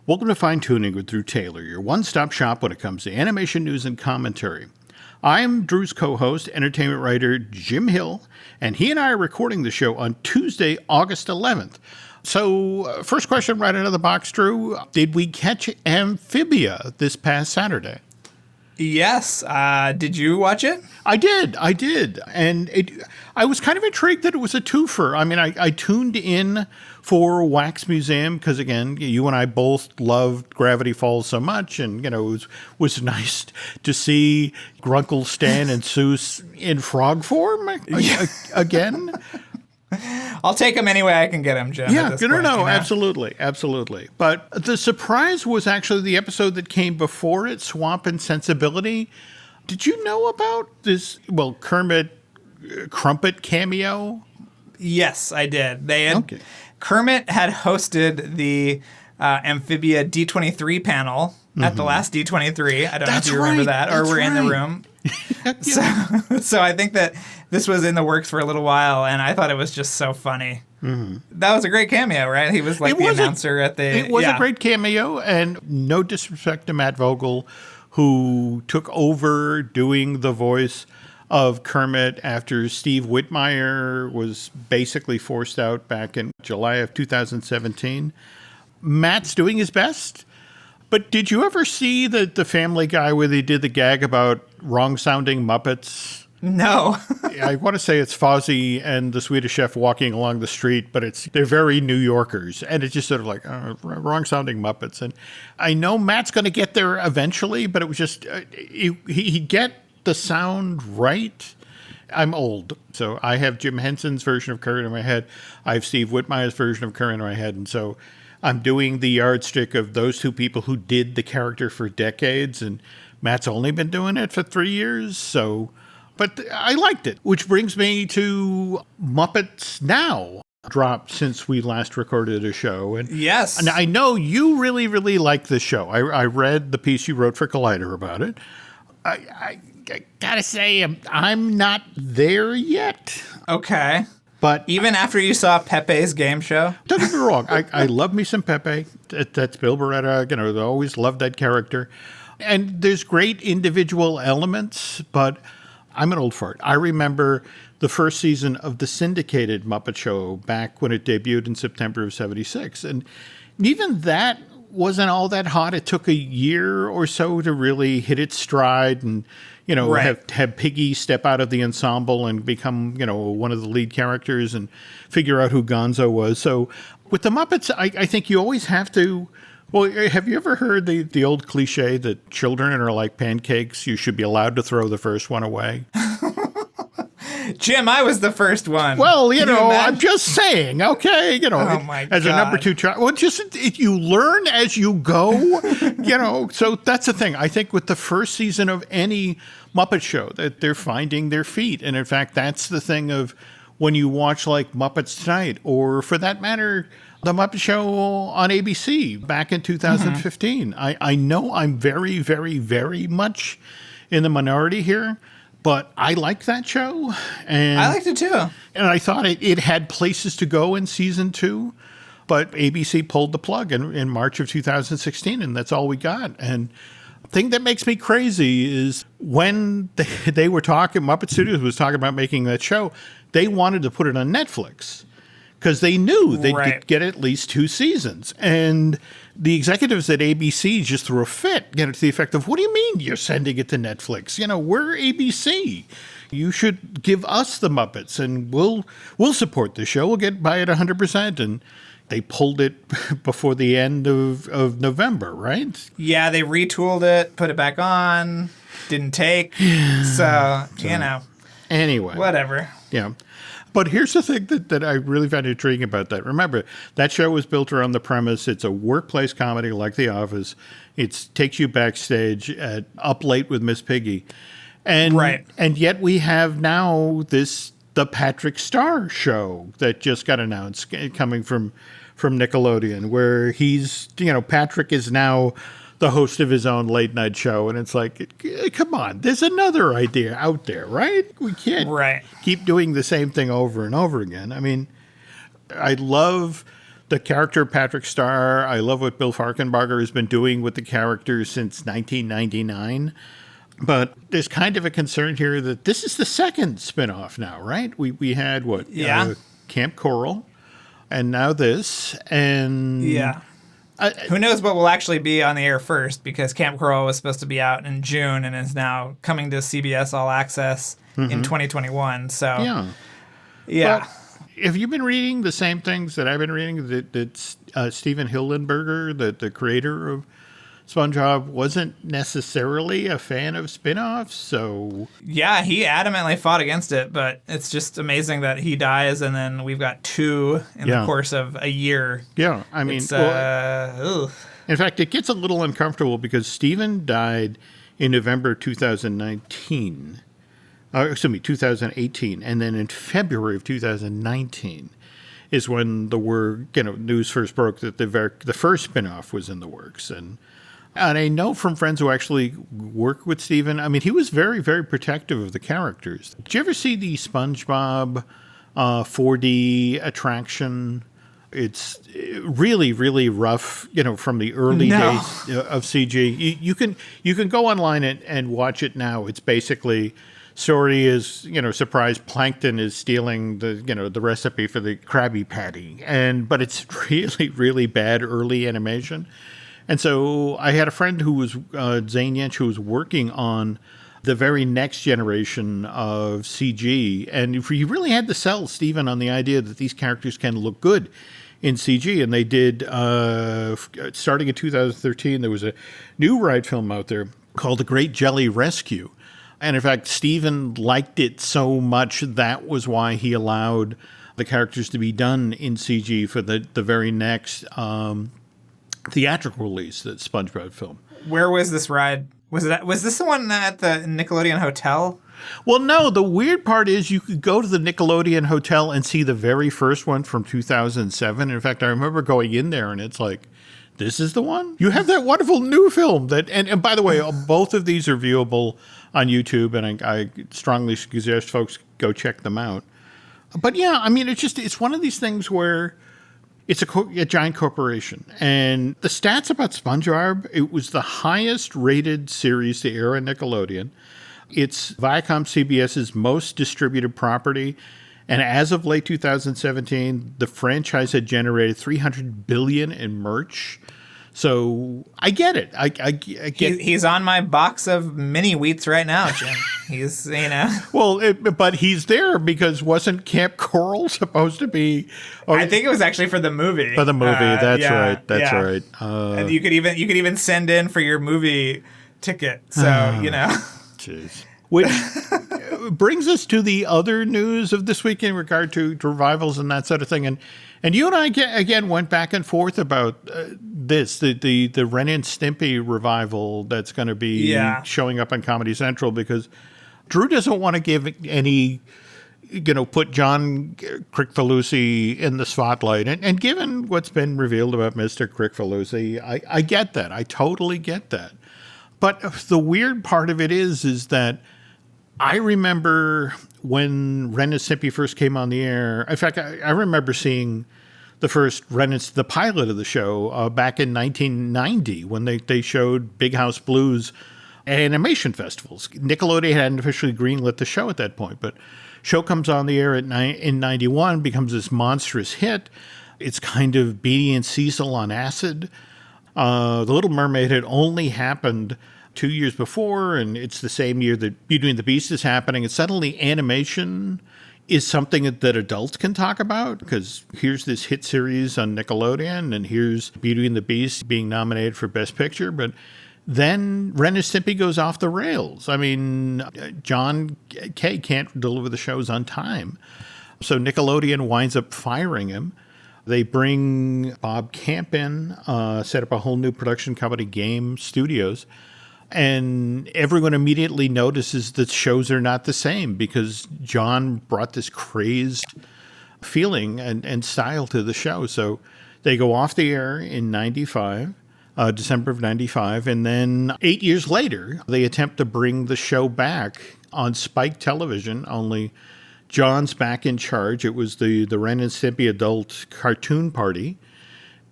Welcome to Fine Tuning with Drew Taylor, your one-stop shop when it comes to animation news and commentary. I'm Drew's co-host, entertainment writer Jim Hill, and he and I are recording the show on Tuesday, August 11th. So, first question right out of the box, Drew. Did we catch Amphibia this past Saturday? Yes. Did you watch it? I did. And I was kind of intrigued that it was a twofer. I mean, I tuned in for Wax Museum because, again, you and I both loved Gravity Falls so much. And, it was nice to see Grunkle, Stan, and Seuss in frog form again. I'll take them any way I can get them, Jim. Yeah, absolutely. But the surprise was actually the episode that came before it, Swamp and Sensibility. Did you know about this, Kermit, Crumpet cameo? Yes, I did. Kermit had hosted the Amphibia D23 panel at the last D23. I don't know if you remember that, or were in the room. So I think that this was in the works for a little while, and I thought it was just so funny. Mm-hmm. That was a great cameo, right? He was like the announcer at the... It was a great cameo, and no disrespect to Matt Vogel, who took over doing the voice of Kermit after Steve Whitmire was basically forced out back in July of 2017. Matt's doing his best. But did you ever see the Family Guy where they did the gag about wrong-sounding Muppets? No. I want to say it's Fozzie and the Swedish Chef walking along the street, but they're very New Yorkers. And it's just sort of like wrong-sounding Muppets. And I know Matt's going to get there eventually, but it was just, he'd get the sound right. I'm old, so I have Jim Henson's version of Kermit in my head. I have Steve Whitmire's version of Kermit in my head. And so I'm doing the yardstick of those two people who did the character for decades, and Matt's only been doing it for 3 years. So, but I liked it, which brings me to Muppets Now, dropped since we last recorded a show. And yes, and I know you really, really like this show. I read the piece you wrote for Collider about it. I gotta say, I'm not there yet. Okay. But even after you saw Pepe's game show? Don't get me wrong. I love me some Pepe. That's Bill Beretta. I always loved that character. And there's great individual elements, but I'm an old fart. I remember the first season of the syndicated Muppet Show back when it debuted in September of 76. And even that wasn't all that hot. It took a year or so to really hit its stride and have Piggy step out of the ensemble and become, one of the lead characters and figure out who Gonzo was. So with the Muppets, I think you always have to... Well, have you ever heard the old cliche that children are like pancakes? You should be allowed to throw the first one away. Jim, I was the first one. Well, I'm just saying, okay, oh my God. As a number two child, well, you learn as you go, so that's the thing. I think with the first season of any Muppet Show that they're finding their feet. And in fact, that's the thing of when you watch like Muppets Tonight, or for that matter, the Muppet Show on ABC back in 2015. Mm-hmm. I know I'm very, very, very much in the minority here, but I like that show. And I liked it too. And I thought it had places to go in season 2, but ABC pulled the plug in March of 2016, and that's all we got. And the thing that makes me crazy is when they were talking, Muppet Studios was talking about making that show, they wanted to put it on Netflix because they knew they'd get at least 2 seasons. And the executives at ABC just threw a fit, to the effect of, what do you mean you're sending it to Netflix? We're ABC. You should give us the Muppets, and we'll support the show. We'll get by it 100%. And they pulled it before the end of November, right? Yeah, they retooled it, put it back on, didn't take. So, Anyway. Whatever. Yeah. But here's the thing that I really found intriguing about that. Remember, that show was built around the premise. It's a workplace comedy like The Office. It takes you backstage at Up Late with Miss Piggy. And yet we have now the Patrick Star show that just got announced coming from Nickelodeon, where he's, Patrick is now the host of his own late night show. And it's like, come on, there's another idea out there, right? We can't keep doing the same thing over and over again. I mean, I love the character Patrick Starr. I love what Bill Farkenbarger has been doing with the characters since 1999. But there's kind of a concern here that this is the second spinoff now, right? We had what? Yeah. Camp Coral, and now this. And yeah. Who knows what will actually be on the air first, because Camp Coral was supposed to be out in June and is now coming to CBS All Access in 2021. So, yeah. But have you been reading the same things that I've been reading? That Steven Hillenberger, the creator of SpongeBob, wasn't necessarily a fan of spin-offs, so... Yeah, he adamantly fought against it, but it's just amazing that he dies and then we've got two in the course of a year. Yeah, I mean... in fact, it gets a little uncomfortable because Steven died in November 2018, and then in February of 2019 is when the word, news first broke that the first spin-off was in the works, and I know from friends who actually work with Steven, I mean, he was very, very protective of the characters. Did you ever see the SpongeBob 4D attraction? It's really, really rough, from the early days of CG. You can go online and watch it now. It's basically, story is, surprise Plankton is stealing the recipe for the Krabby Patty. But it's really, really bad early animation. And so I had a friend who was, Zane Yench, who was working on the very next generation of CG. And he really had to sell Steven on the idea that these characters can look good in CG. And they did, starting in 2013, there was a new ride film out there called The Great Jelly Rescue. And in fact, Steven liked it so much, that was why he allowed the characters to be done in CG for the very next theatrical release, that SpongeBob film. Where was this ride? Was this the one at the Nickelodeon Hotel? Well, no. The weird part is you could go to the Nickelodeon Hotel and see the very first one from 2007. In fact, I remember going in there and it's like, this is the one? You have that wonderful new film that, and by the way, both of these are viewable on YouTube, and I strongly suggest folks go check them out. But yeah, I mean, it's one of these things where it's a giant corporation. And the stats about SpongeBob, it was the highest rated series to air on Nickelodeon. It's Viacom CBS's most distributed property. And as of late 2017, the franchise had generated $300 billion in merch. So I get it. I get. He's on my box of mini wheats right now, Jim. He's, Well, but he's there because wasn't Camp Coral supposed to be? I think it was actually for the movie. For the movie, that's right. That's right. And you could even send in for your movie ticket. So Jeez. Which brings us to the other news of this week in regard to revivals and that sort of thing. And you and I again went back and forth about this, the Ren and Stimpy revival that's going to be showing up on Comedy Central, because Drew doesn't want to give any, put John Kricfalusi in the spotlight. And given what's been revealed about Mr. Kricfalusi, I get that. I totally get that. But the weird part of it is that I remember when Ren and Stimpy first came on the air. In fact, I remember seeing the first the pilot of the show back in 1990 when they showed Big House Blues animation festivals. Nickelodeon hadn't officially greenlit the show at that point, but show comes on the air in 91, becomes this monstrous hit. It's kind of Beanie and Cecil on acid. The Little Mermaid had only happened 2 years before, and it's the same year that Beauty and the Beast is happening. And suddenly animation is something that adults can talk about, because here's this hit series on Nickelodeon, and here's Beauty and the Beast being nominated for Best Picture. But then Ren and Stimpy goes off the rails. I mean, John Kay can't deliver the shows on time. So Nickelodeon winds up firing him. They bring Bob Camp in, set up a whole new production company, Game Studios. And everyone immediately notices that shows are not the same, because John brought this crazed feeling and style to the show. So they go off the air in 95, December of 95. And then 8 years later, they attempt to bring the show back on Spike Television, only John's back in charge. It was the Ren and Stimpy adult cartoon party.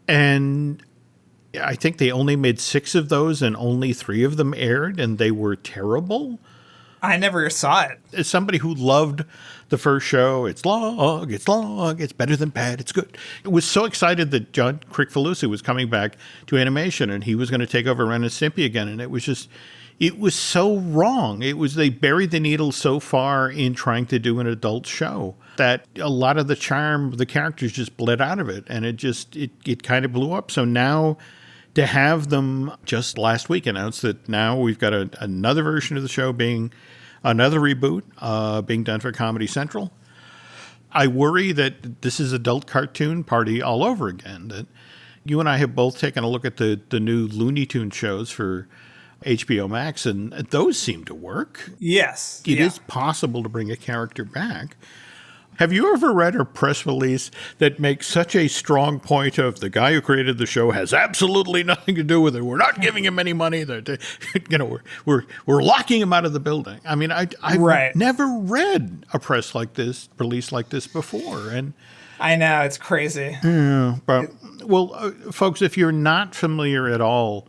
And I think they only made 6 of those and only 3 of them aired, and they were terrible. I never saw it. As somebody who loved the first show, it's long, it's better than bad, it's good. I was so excited that John Kricfalusi was coming back to animation and he was going to take over Ren and Stimpy again, and it was so wrong. They buried the needle so far in trying to do an adult show that a lot of the charm of the characters just bled out of it, and it kind of blew up. So now to have them just last week announce that now we've got another version of the show being another reboot being done for Comedy Central. I worry that this is adult cartoon party all over again. That you and I have both taken a look at the new Looney Tunes shows for HBO Max, and those seem to work. Yes. It is possible to bring a character back. Have you ever read a press release that makes such a strong point of the guy who created the show has absolutely nothing to do with it? We're not giving him any money. We're locking him out of the building. I mean, I've never read a press release like this before, and I know, it's crazy. Yeah, but folks, if you're not familiar at all,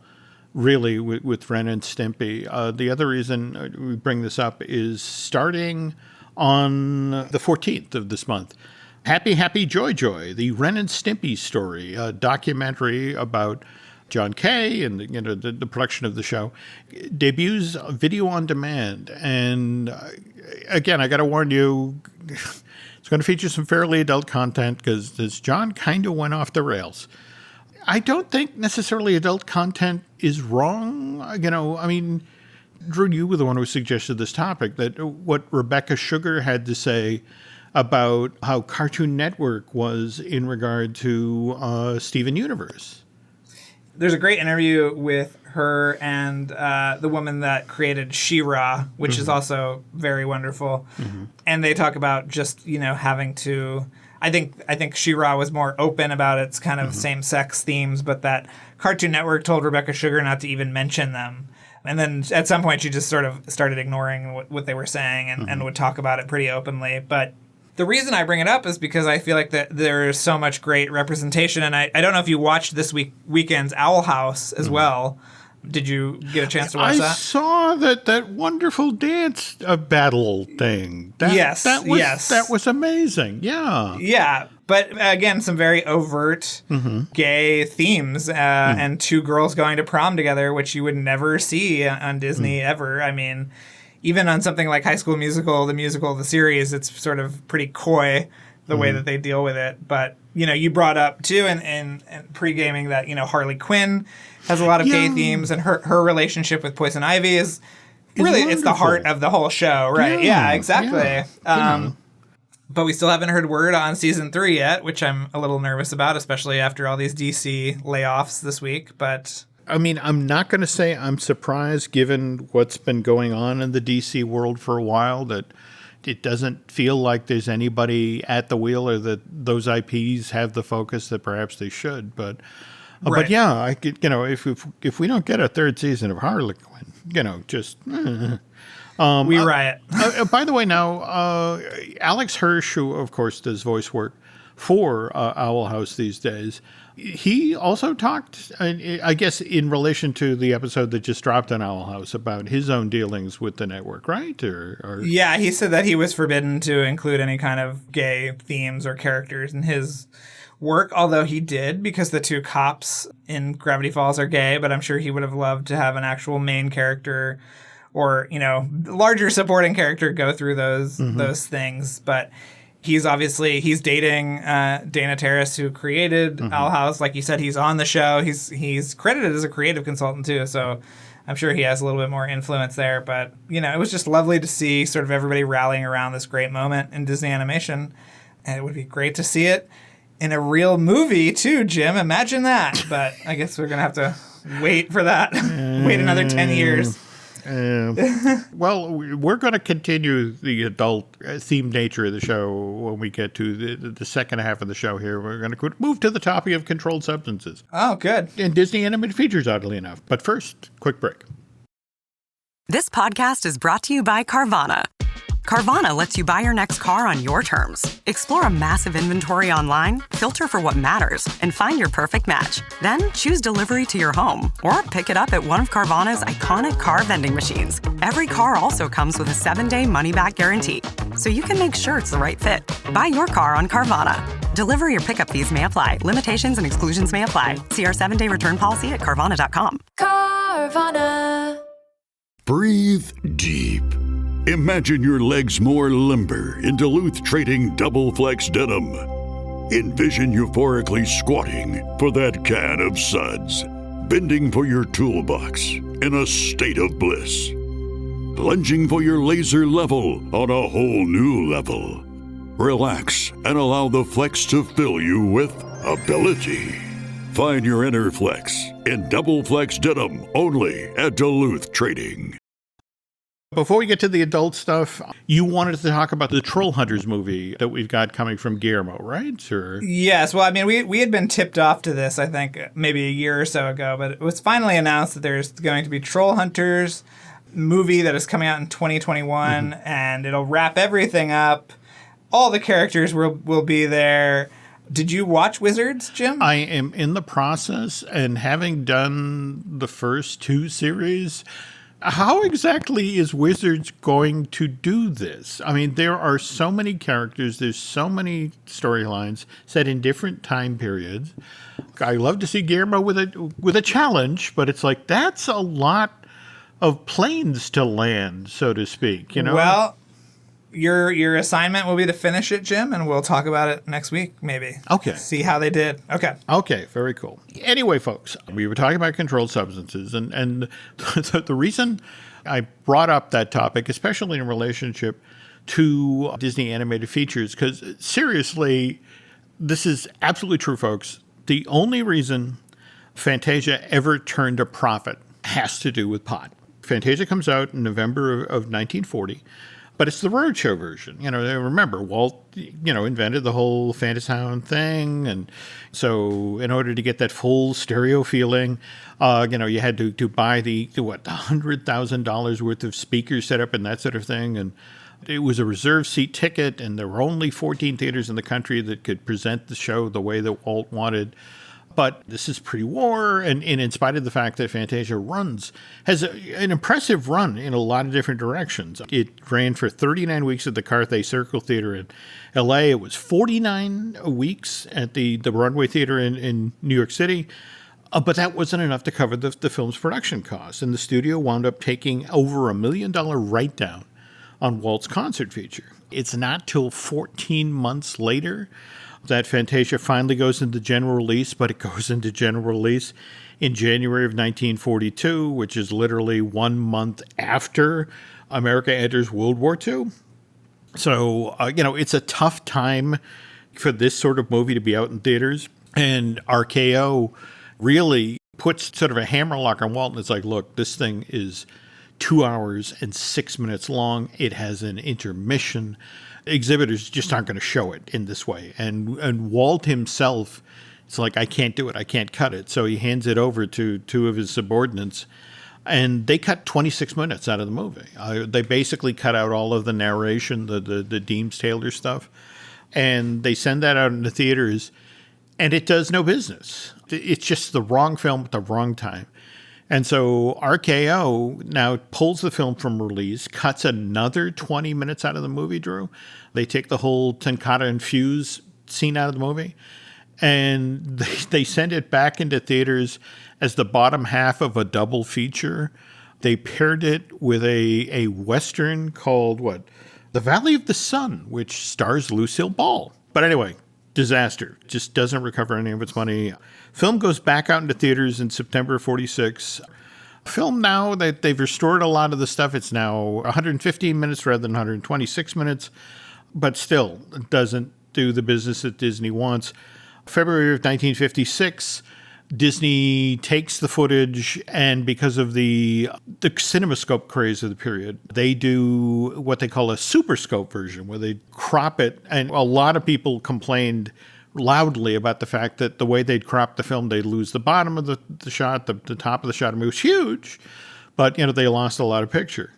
really, with Ren and Stimpy, the other reason we bring this up is starting on the 14th of this month, Happy Happy Joy Joy, the Ren and Stimpy story, a documentary about John Kay and the production of the show, debuts video on demand. And again, I got to warn you, it's going to feature some fairly adult content because this John kind of went off the rails. I don't think necessarily adult content is wrong. I mean, Drew, you were the one who suggested this topic, that what Rebecca Sugar had to say about how Cartoon Network was in regard to Steven Universe. There's a great interview with her and the woman that created She-Ra, which is also very wonderful. Mm-hmm. And they talk about just, having to... I think She-Ra was more open about its kind of same-sex themes, but that Cartoon Network told Rebecca Sugar not to even mention them. And then at some point, she just sort of started ignoring what they were saying and would talk about it pretty openly. But the reason I bring it up is because I feel like that there's so much great representation. And I don't know if you watched this weekend's Owl House as well. Did you get a chance to watch that? I saw that wonderful dance battle thing. That was amazing. Yeah. Yeah. But again, some very overt gay themes and 2 girls going to prom together, which you would never see on Disney ever. I mean, even on something like High School Musical, the series, it's sort of pretty coy the way that they deal with it. But, you brought up too in pre-gaming that, Harley Quinn has a lot of gay themes, and her relationship with Poison Ivy is really, it's the heart of the whole show, right? Yeah, exactly. Yeah. But we still haven't heard word on season 3 yet, which I'm a little nervous about, especially after all these DC layoffs this week. But I mean, I'm not going to say I'm surprised, given what's been going on in the DC world for a while, that it doesn't feel like there's anybody at the wheel, or that those IPs have the focus that perhaps they should. But but yeah, I could, if we don't get a 3rd season of Harley Quinn, just. We riot. By the way, now, Alex Hirsch, who, of course, does voice work for Owl House these days, he also talked, I guess, in relation to the episode that just dropped on Owl House, about his own dealings with the network, right? Or Yeah, he said that he was forbidden to include any kind of gay themes or characters in his work, although he did, because the 2 cops in Gravity Falls are gay, but I'm sure he would have loved to have an actual main character or, larger supporting character go through those things. But he's dating Dana Terrace, who created Owl House. Like you said, he's on the show. He's credited as a creative consultant too, so I'm sure he has a little bit more influence there. But, it was just lovely to see sort of everybody rallying around this great moment in Disney animation. And it would be great to see it in a real movie too, Jim. Imagine that. But I guess we're going to have to wait for that. Wait another 10 years. Well, we're going to continue the adult themed nature of the show when we get to the second half of the show here. We're going to move to the topic of controlled substances. Oh, good. And Disney animated features, oddly enough. But first, quick break. This podcast is brought to you by Carvana. Carvana lets you buy your next car on your terms. Explore a massive inventory online, filter for what matters, and find your perfect match. Then choose delivery to your home or pick it up at one of Carvana's iconic car vending machines. Every car also comes with a 7-day money-back guarantee, so you can make sure it's the right fit. Buy your car on Carvana. Delivery or pickup fees may apply. Limitations and exclusions may apply. See our 7-day return policy at Carvana.com. Carvana. Breathe deep. Imagine your legs more limber in Duluth Trading Double Flex Denim. Envision euphorically squatting for that can of suds, bending for your toolbox in a state of bliss, lunging for your laser level on a whole new level. Relax and allow the flex to fill you with ability. Find your inner flex in Double Flex Denim only at Duluth Trading. Before we get to the adult stuff, you wanted to talk about the Troll Hunters movie that we've got coming from Guillermo, right? Or... Yes. Well, I mean, we had been tipped off to this, I think, maybe a year or so ago, but it was finally announced that there's going to be Troll Hunters movie that is coming out in 2021, and it'll wrap everything up. All the characters will be there. Did you watch Wizards, Jim? I am in the process, and having done the first 2 series... How exactly is Wizards going to do this? I mean, there are so many characters, there's so many storylines set in different time periods. I love to see Guillermo with a challenge, but it's like that's a lot of planes to land, so to speak, you know? Well, your assignment will be to finish it, Jim, and we'll talk about it next week, maybe. Okay. See how they did. Okay, very cool. Anyway, folks, we were talking about controlled substances, and the reason I brought up that topic, especially in relationship to Disney animated features, because seriously, this is absolutely true, folks. The only reason Fantasia ever turned a profit has to do with pot. Fantasia comes out in November of 1940. But it's the roadshow version. You know, remember, Walt, invented the whole Fantasound thing. And so in order to get that full stereo feeling, you had to buy the $100,000 worth of speakers set up and that sort of thing. And it was a reserved seat ticket, and there were only 14 theaters in the country that could present the show the way that Walt wanted. But this is pre-war, and in spite of the fact that Fantasia has an impressive run in a lot of different directions. It ran for 39 weeks at the Carthay Circle Theater in L.A. It was 49 weeks at the Broadway Theater in New York City. But that wasn't enough to cover the film's production costs, and the studio wound up taking over $1 million write-down on Walt's concert feature. It's not till 14 months later that Fantasia finally goes into general release, but it goes into general release in January of 1942, which is literally 1 month after America enters World War II. So, it's a tough time for this sort of movie to be out in theaters. And RKO really puts sort of a hammerlock on Walt, and it's like, look, this thing is 2 hours and 6 minutes long. It has an intermission. Exhibitors just aren't going to show it in this way. And Walt himself, it's like, I can't do it. I can't cut it. So he hands it over to 2 of his subordinates, and they cut 26 minutes out of the movie. They basically cut out all of the narration, the Deems Taylor stuff, and they send that out into theaters, and it does no business. It's just the wrong film at the wrong time. And so RKO now pulls the film from release, cuts another 20 minutes out of the movie, Drew. They take the whole Tenkata and Fuse scene out of the movie, and they send it back into theaters as the bottom half of a double feature. They paired it with a Western called, The Valley of the Sun, which stars Lucille Ball. But anyway, disaster. Just doesn't recover any of its money. Film goes back out into theaters in September of 46. Film now that they've restored a lot of the stuff, it's now 115 minutes rather than 126 minutes, but still it doesn't do the business that Disney wants. February of 1956, Disney takes the footage, and because of the cinemascope craze of the period, they do what they call a super scope version, where they crop it. And a lot of people complained loudly about the fact that the way they'd crop the film, they'd lose the bottom of the shot, the top of the shot. I mean, it was huge, but they lost a lot of picture.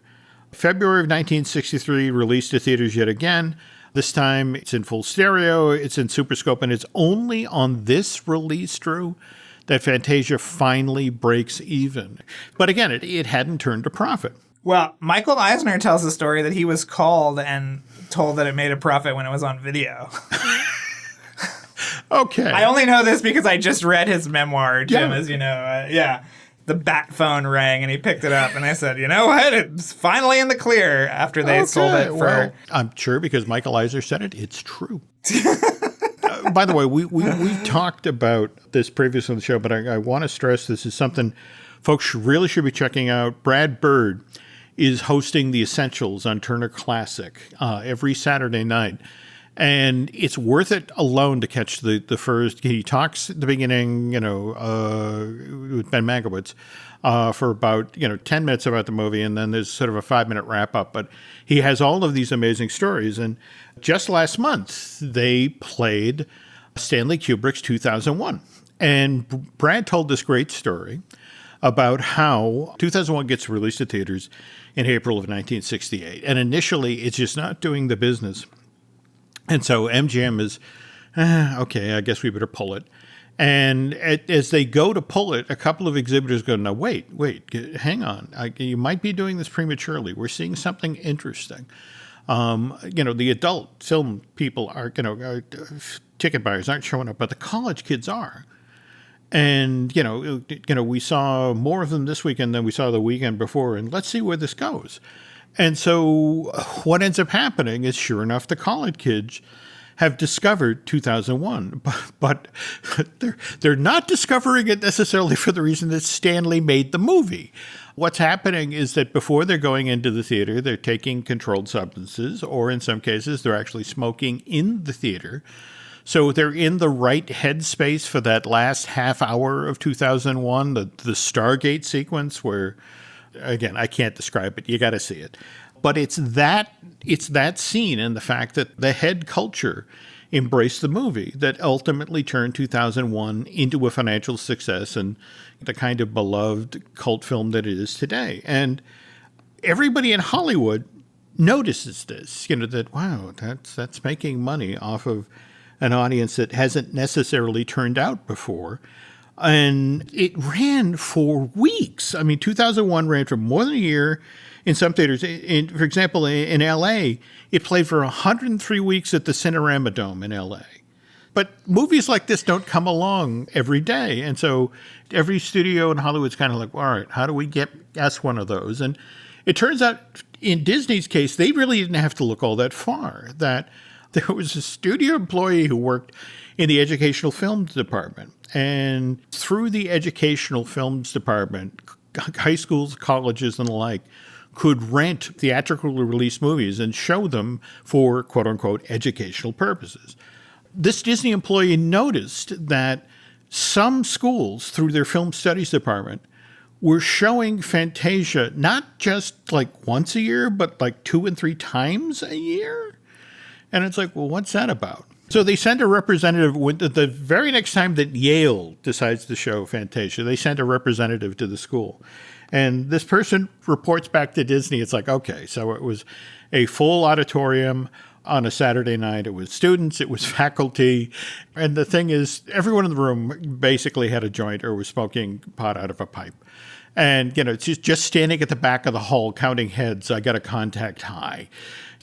February of 1963, released to theaters yet again. This time it's in full stereo, it's in Superscope, and it's only on this release, Drew, that Fantasia finally breaks even. But again, it hadn't turned a profit. Well, Michael Eisner tells the story that he was called and told that it made a profit when it was on video. Okay. I only know this because I just read his memoir, Jim, as you know. The bat phone rang and he picked it up and I said, you know what? It's finally in the clear after they sold it for... Well, I'm sure because Michael Eisner said it, it's true. By the way, we've talked about this previously on the show, but I want to stress this is something folks really should be checking out. Brad Bird is hosting The Essentials on Turner Classic every Saturday night. And it's worth it alone to catch the first. He talks at the beginning, with Ben Mankiewicz for about 10 minutes about the movie, and then there's sort of a 5-minute wrap up. But he has all of these amazing stories. And just last month, they played Stanley Kubrick's 2001, and Brad told this great story about how 2001 gets released to theaters in April of 1968, and initially it's just not doing the business. And so MGM is, okay, I guess we better pull it. And as they go to pull it, a couple of exhibitors go, no, wait, hang on. You might be doing this prematurely. We're seeing something interesting. The adult film people are, ticket buyers aren't showing up, but the college kids are. And, we saw more of them this weekend than we saw the weekend before, and let's see where this goes. And so what ends up happening is, sure enough, the college kids have discovered 2001, but they're not discovering it necessarily for the reason that Stanley made the movie. What's happening is that before they're going into the theater, they're taking controlled substances, or in some cases, they're actually smoking in the theater. So they're in the right headspace for that last half hour of 2001, the Stargate sequence where... Again, I can't describe it. You got to see it. But it's that scene and the fact that the head culture embraced the movie that ultimately turned 2001 into a financial success and the kind of beloved cult film that it is today. And everybody in Hollywood notices this, that, wow, that's making money off of an audience that hasn't necessarily turned out before. And it ran for weeks. I mean, 2001 ran for more than a year in some theaters. For example, in L.A., it played for 103 weeks at the Cinerama Dome in L.A. But movies like this don't come along every day. And so every studio in Hollywood's kind of like, all right, how do we get us one of those? And it turns out in Disney's case, they really didn't have to look all that far. That there was a studio employee who worked in the educational films department. And through the educational films department, high schools, colleges, and the like could rent theatrically released movies and show them for quote-unquote educational purposes. This Disney employee noticed that some schools, through their film studies department, were showing Fantasia not just like once a year, but like 2 and 3 times a year. And it's like, well, what's that about? So they send a representative. The very next time that Yale decides to show Fantasia, they send a representative to the school. And this person reports back to Disney. It's like, okay, so it was a full auditorium on a Saturday night. It was students, it was faculty. And the thing is, everyone in the room basically had a joint or was smoking pot out of a pipe. And, it's just standing at the back of the hall counting heads. I got a contact high.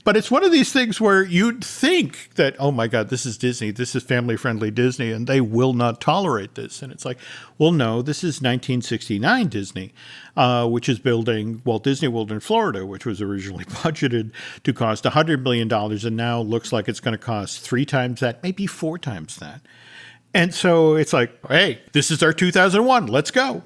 But it's one of these things where you'd think that, oh my God, this is Disney. This is family-friendly Disney, and they will not tolerate this. And it's like, well, no, this is 1969 Disney, which is building Walt Disney World in Florida, which was originally budgeted to cost $100 million, and now looks like it's going to cost 3 times that, maybe 4 times that. And so it's like, hey, this is our 2001. Let's go.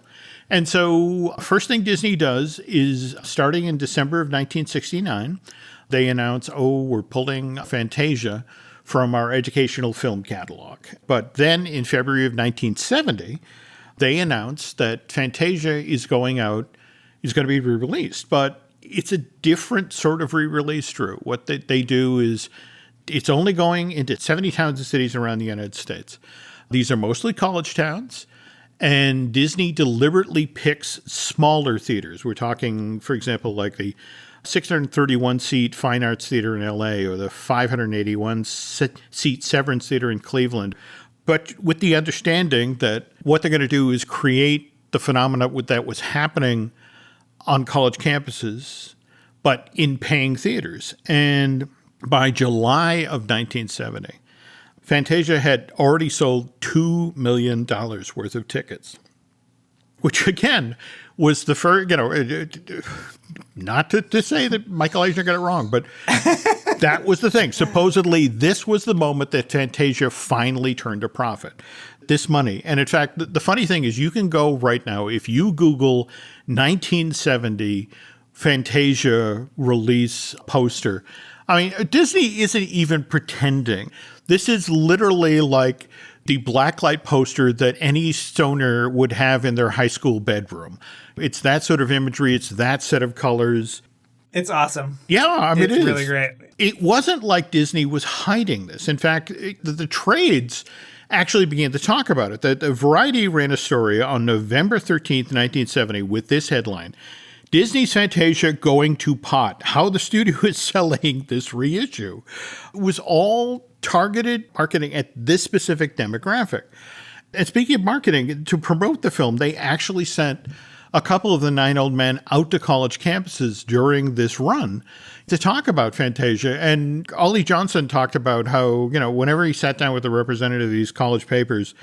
And so first thing Disney does is, starting in December of 1969, they announce, we're pulling Fantasia from our educational film catalog. But then in February of 1970, they announced that Fantasia is going to be re-released. But it's a different sort of re-release, Drew. What they do is it's only going into 70 towns and cities around the United States. These are mostly college towns. And Disney deliberately picks smaller theaters. We're talking, for example, like the 631-seat Fine Arts Theater in L.A. or the 581-seat Severance Theater in Cleveland, but with the understanding that what they're going to do is create the phenomena that was happening on college campuses, but in paying theaters. And by July of 1970, Fantasia had already sold $2 million worth of tickets, which again was the first, not to say that Michael Eisner got it wrong, but that was the thing. Supposedly, this was the moment that Fantasia finally turned a profit. This money. And in fact, the funny thing is you can go right now, if you Google 1970 Fantasia release poster, I mean, Disney isn't even pretending. This is literally like the blacklight poster that any stoner would have in their high school bedroom. It's that sort of imagery. It's that set of colors. It's awesome. Yeah, I mean, it's really great. It wasn't like Disney was hiding this. In fact, the trades actually began to talk about it. The Variety ran a story on November 13th, 1970 with this headline: Disney's Fantasia going to pot. How the studio is selling this reissue. It was all targeted marketing at this specific demographic. And speaking of marketing, to promote the film, they actually sent a couple of the nine old men out to college campuses during this run to talk about Fantasia. And Ollie Johnson talked about how, whenever he sat down with the representative of these college papers,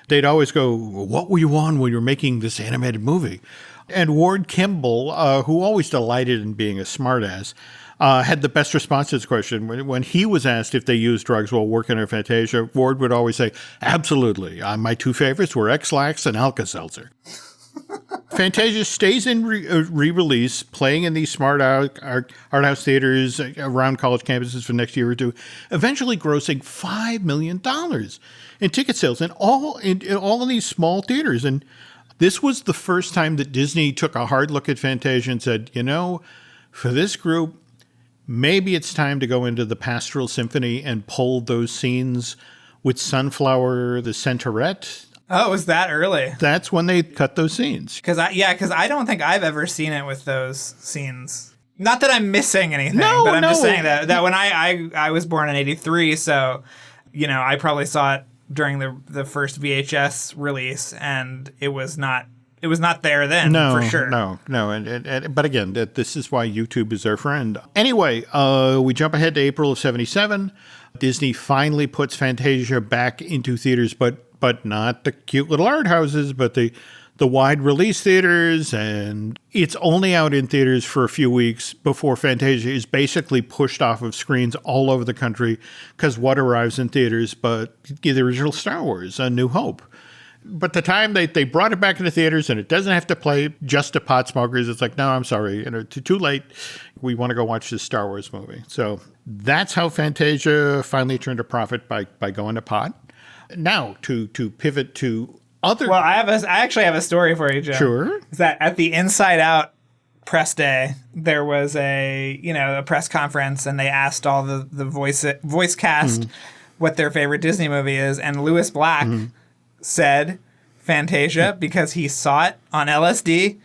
they'd always go, "What were you on when you were making this animated movie?" And Ward Kimball, who always delighted in being a smartass, had the best response to this question. When he was asked if they used drugs while working on Fantasia, Ward would always say, "Absolutely. My two favorites were X-Lax and Alka-Seltzer." Fantasia stays in re-release, playing in these smart art house theaters around college campuses for the next year or two, eventually grossing $5 million in ticket sales in all of these small theaters. And this was the first time that Disney took a hard look at Fantasia and said, for this group, maybe it's time to go into the Pastoral Symphony and pull those scenes with Sunflower, the Centauret. Oh, it was that early? That's when they cut those scenes. Because I don't think I've ever seen it with those scenes. Not that I'm missing anything, but I'm just saying that when I was born in 83, so, I probably saw it during the first VHS release, and it was not there then, for sure. No. But again, this is why YouTube is our friend. Anyway, we jump ahead to April of 77. Disney finally puts Fantasia back into theaters, but not the cute little art houses, but the wide release theaters. And it's only out in theaters for a few weeks before Fantasia is basically pushed off of screens all over the country, because what arrives in theaters but the original Star Wars, A New Hope. But the time they brought it back into theaters, and it doesn't have to play just to pot smokers. It's like, no, I'm sorry, too late. We want to go watch this Star Wars movie. So that's how Fantasia finally turned a profit by going to pot. Now to pivot to other. Well, I actually have a story for you, Jim. Sure. Is that at the Inside Out press day, there was a press conference, and they asked all the voice cast what their favorite Disney movie is, and Lewis Black said Fantasia because he saw it on LSD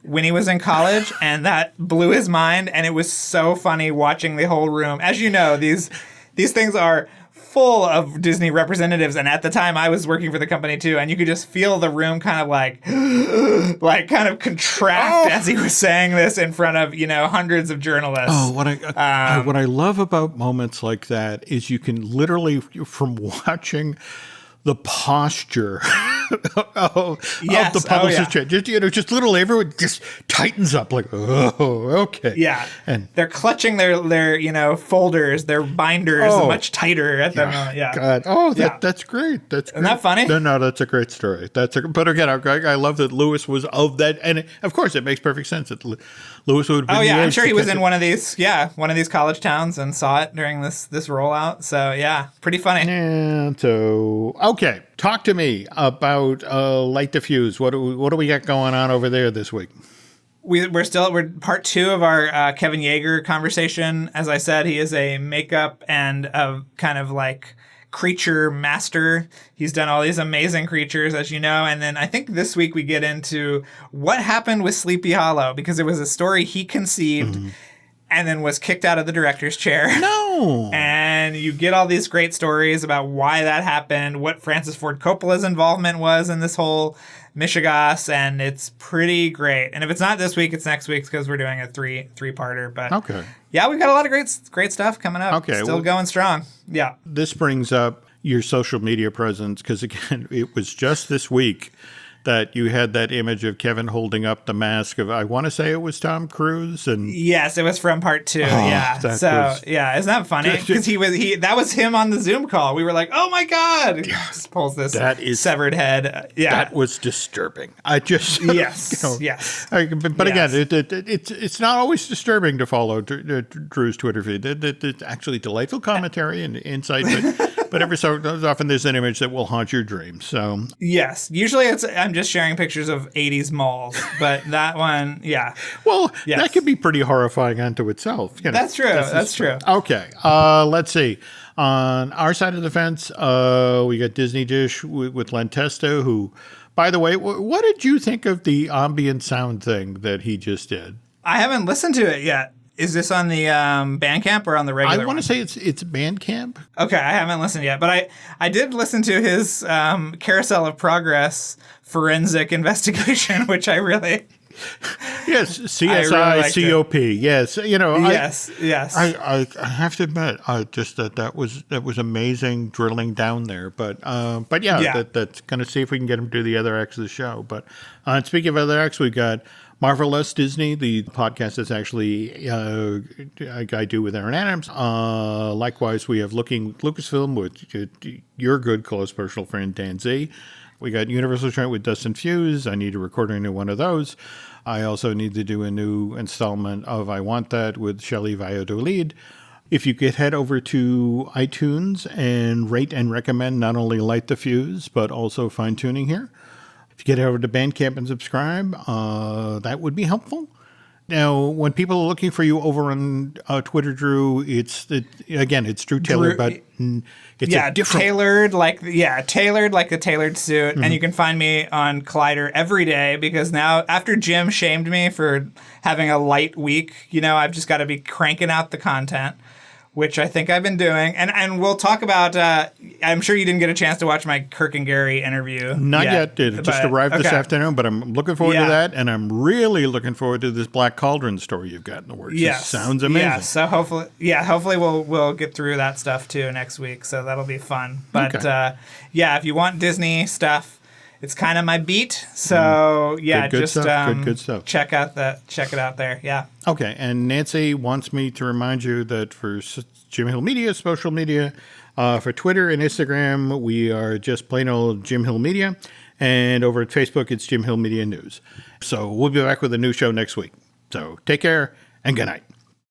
when he was in college, and that blew his mind. And it was so funny watching the whole room. As you know, these things are full of Disney representatives, and at the time I was working for the company too, and you could just feel the room kind of like kind of contract as he was saying this in front of hundreds of journalists. What I love about moments like that is you can literally, from watching the posture of the publicist chair, just literally everyone just tightens up like, oh, okay. Yeah. And they're clutching their folders, their binders much tighter at the moment. Yeah. God. Oh, that's great. Isn't that funny? No, that's a great story. But again, I love that Lewis was of that. And of course, it makes perfect sense that Lewis would have been. Oh, yeah. I'm sure he was in one of these college towns and saw it during this rollout. So, yeah, pretty funny. Yeah. So, okay. Talk to me about Light the Fuse. What do we got going on over there this week? We're part 2 of our Kevin Yeager conversation. As I said, he is a makeup and a kind of like creature master. He's done all these amazing creatures, as you know. And then I think this week we get into what happened with Sleepy Hollow, because it was a story he conceived. and then was kicked out of the director's chair. No. And you get all these great stories about why that happened, what Francis Ford Coppola's involvement was in this whole mishigas, and it's pretty great. And if it's not this week, it's next week because we're doing a three-parter. But okay. Yeah, we've got a lot of great stuff coming up. Okay. Still going strong. Yeah. This brings up your social media presence because, again, it was just this week that you had that image of Kevin holding up the mask of, I want to say it was Tom Cruise. And yes, it was from part 2. Yeah. So, yeah, isn't that funny? Because that was him on the Zoom call. We were like, oh my God. He just pulls this severed head. Yeah. That was disturbing. I just, yes. Yes. But again, it's not always disturbing to follow Drew's Twitter feed. It's actually delightful commentary and insight, but every so often there's an image that will haunt your dreams. So yes, usually I'm just sharing pictures of 80s malls, but that one, yeah. Well, that could be pretty horrifying unto itself. You know, that's true. That's true. Okay, let's see. On our side of the fence, we got Disney Dish with Len Testa, who, by the way, what did you think of the ambient sound thing that he just did? I haven't listened to it yet. Is this on the Bandcamp or on the regular I want to say it's Bandcamp. Okay, I haven't listened yet, but I did listen to his Carousel of Progress forensic investigation, which I really... Yes, CSI COP. Yes, you know. Yes. I have to admit, that was amazing drilling down there. But yeah. That's going to see if we can get him to do the other acts of the show. But speaking of other acts, we got Marvelous Disney, the podcast that's actually I do with Aaron Adams. Likewise, we have Looking Lucasfilm with your good close personal friend Dan Z. We got Universal Trent with Dustin Fuse. I need to record a new one of those. I also need to do a new installment of I Want That with Shelley Valladolid. If you could head over to iTunes and rate and recommend not only Light the Fuse, but also Fine Tuning here. If you get over to Bandcamp and subscribe, that would be helpful. Now, when people are looking for you over on Twitter, Drew, it's Drew Taylor, but it's a different... tailored like the tailored suit. Mm-hmm. And you can find me on Collider every day because now, after Jim shamed me for having a light week, I've just got to be cranking out the content, which I think I've been doing. And we'll talk about, I'm sure you didn't get a chance to watch my Kirk and Gary interview. Not yet. It just arrived this afternoon, but I'm looking forward to that. And I'm really looking forward to this Black Cauldron story you've got in the works. Yes. It sounds amazing. Yeah, so hopefully we'll get through that stuff too next week. So that'll be fun. But if you want Disney stuff, it's kind of my beat. So good stuff. Check it out there. Yeah. Okay. And Nancy wants me to remind you that for Jim Hill Media, social media, for Twitter and Instagram, we are just plain old Jim Hill Media. And over at Facebook, it's Jim Hill Media News. So we'll be back with a new show next week. So take care and good night.